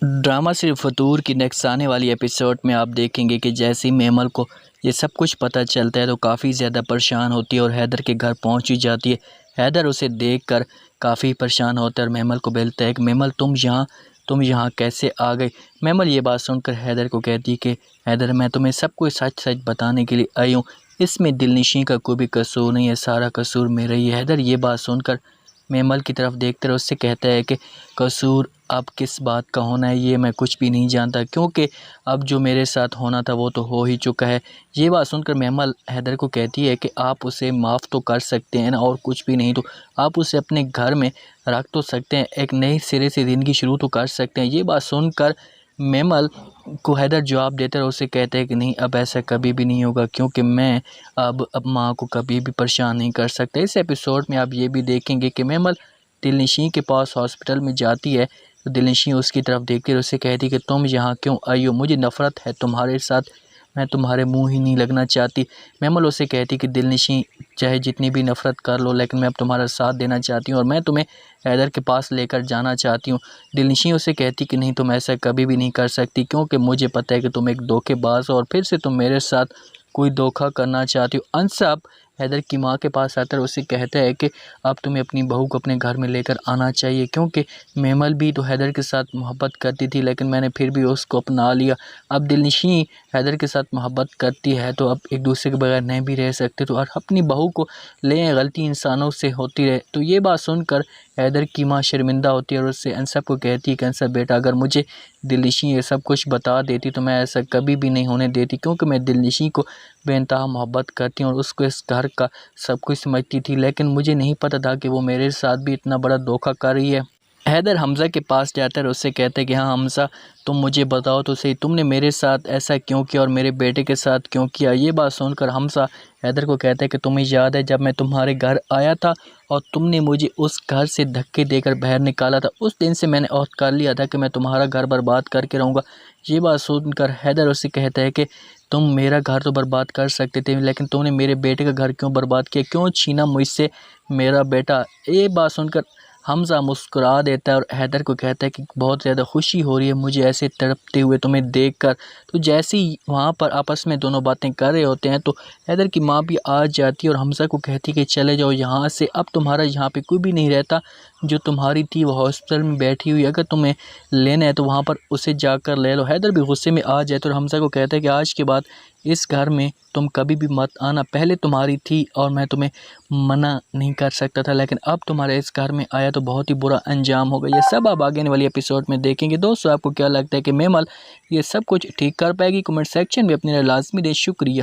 Drama सिर्फ फतूर की next आने वाली एपिसोड में आप देखेंगे कि जैसे ही मेमल को ये सब कुछ पता चलता है तो काफ़ी ज़्यादा परेशान होती है और हैदर के घर पहुंच ही जाती है। हैदर उसे देखकर काफ़ी परेशान होता है और मेमल को बोलता है कि मेमल तुम यहाँ कैसे आ गए। मेमल ये बात सुनकर हैदर को कहती है कि हैदर मैं तुम्हें सब कुछ सच सच बताने के लिए आई हूँ, इसमें दिलनशी का कोई भी कसूर नहीं है, सारा कसूर मेरा ही है। हैदर ये बात सुनकर मेमल की तरफ देखते रहे उससे कहता है कि कसूर अब किस बात का होना है ये मैं कुछ भी नहीं जानता, क्योंकि अब जो मेरे साथ होना था वो तो हो ही चुका है। ये बात सुनकर मेमल हैदर को कहती है कि आप उसे माफ़ तो कर सकते हैं ना, और कुछ भी नहीं तो आप उसे अपने घर में रख तो सकते हैं, एक नई सिरे से ज़िंदगी शुरू तो कर सकते हैं। ये बात सुनकर मेमल को हैदर जवाब देते रहे उसे कहते हैं कि नहीं, अब ऐसा कभी भी नहीं होगा, क्योंकि मैं अब माँ को कभी भी परेशान नहीं कर सकता। इस एपिसोड में आप ये भी देखेंगे कि मेमल दिलनशी के पास हॉस्पिटल में जाती है तो दिलनशी उसकी तरफ देखती है, उससे कहती है कि तुम यहाँ क्यों आई हो, मुझे नफ़रत है तुम्हारे साथ, मैं तुम्हारे मुंह ही नहीं लगना चाहती। मेमल उसे कहती कि दिलनशी चाहे जितनी भी नफ़रत कर लो लेकिन मैं अब तुम्हारा साथ देना चाहती हूँ और मैं तुम्हें हैदर के पास लेकर जाना चाहती हूँ। दिलनशी उसे कहती कि नहीं, तुम ऐसा कभी भी नहीं कर सकती, क्योंकि मुझे पता है कि तुम एक धोखेबाज हो और फिर से तुम मेरे साथ कोई धोखा करना चाहती हो। अंश अब हैदर की माँ के पास आता है, उससे कहता है कि अब तुम्हें अपनी बहू को अपने घर में लेकर आना चाहिए, क्योंकि मेमल भी तो हैदर के साथ मोहब्बत करती थी लेकिन मैंने फिर भी उसको अपना लिया। अब दिलनशी हैदर के साथ मोहब्बत करती है तो अब एक दूसरे के बगैर नहीं भी रह सकते, तो और अपनी बहू को ले गलती इंसानों से होती रहे। तो ये बात सुनकर हैदर की माँ शर्मिंदा होती है और उससे अंसब को कहती है कि अंसब बेटा, अगर मुझे दिलनशी ये सब कुछ बता देती तो मैं ऐसा कभी भी नहीं होने देती, क्योंकि मैं दिलनशी को बेइंतहा मोहब्बत करती हूँ और उसको इस घर का सब कुछ समझती थी, लेकिन मुझे नहीं पता था कि वो मेरे साथ भी इतना बड़ा धोखा कर रही है। हैदर हमज़ा के पास जाता है और उससे कहता है कि हाँ हमज़ा, तुम मुझे बताओ तो सही, तुमने मेरे साथ ऐसा क्यों किया और मेरे बेटे के साथ क्यों किया। ये बात सुनकर हमज़ा हैदर को कहता है कि तुम्हें याद है जब मैं तुम्हारे घर आया था और तुमने मुझे उस घर से धक्के देकर बाहर निकाला था, उस दिन से मैंने ओहद कर लिया था कि मैं तुम्हारा घर बर्बाद करके रहूँगा। ये बात सुनकर हैदर उससे कहता है कि तुम मेरा घर तो बर्बाद कर सकते थे लेकिन तुमने मेरे बेटे का घर क्यों बर्बाद किया, क्यों छीना मुझसे मेरा बेटा। ये बात सुनकर हमज़ा मुस्कुरा देता है और हैदर को कहता है कि बहुत ज़्यादा खुशी हो रही है मुझे ऐसे तड़पते हुए तुम्हें देखकर। तो जैसे ही वहाँ पर आपस में दोनों बातें कर रहे होते हैं तो हैदर की माँ भी आ जाती है और हमज़ा को कहती है कि चले जाओ यहाँ से, अब तुम्हारा यहाँ पे कोई भी नहीं रहता, जो तुम्हारी थी वो हॉस्पिटल में बैठी हुई, अगर तुम्हें लेना है तो वहाँ पर उसे जाकर ले लो। हैदर भी गुस्से में आ जाता है और हमज़ा को कहता है कि आज के बाद इस घर में तुम कभी भी मत आना, पहले तुम्हारी थी और मैं तुम्हें मना नहीं कर सकता था, लेकिन अब तुम्हारे इस घर में आया तो बहुत ही बुरा अंजाम होगा। ये सब आप आगे वाली एपिसोड में देखेंगे। दोस्तों आपको क्या लगता है कि मेमल ये सब कुछ ठीक कर पाएगी? कमेंट सेक्शन में अपनी राय लाजमी दें। शुक्रिया।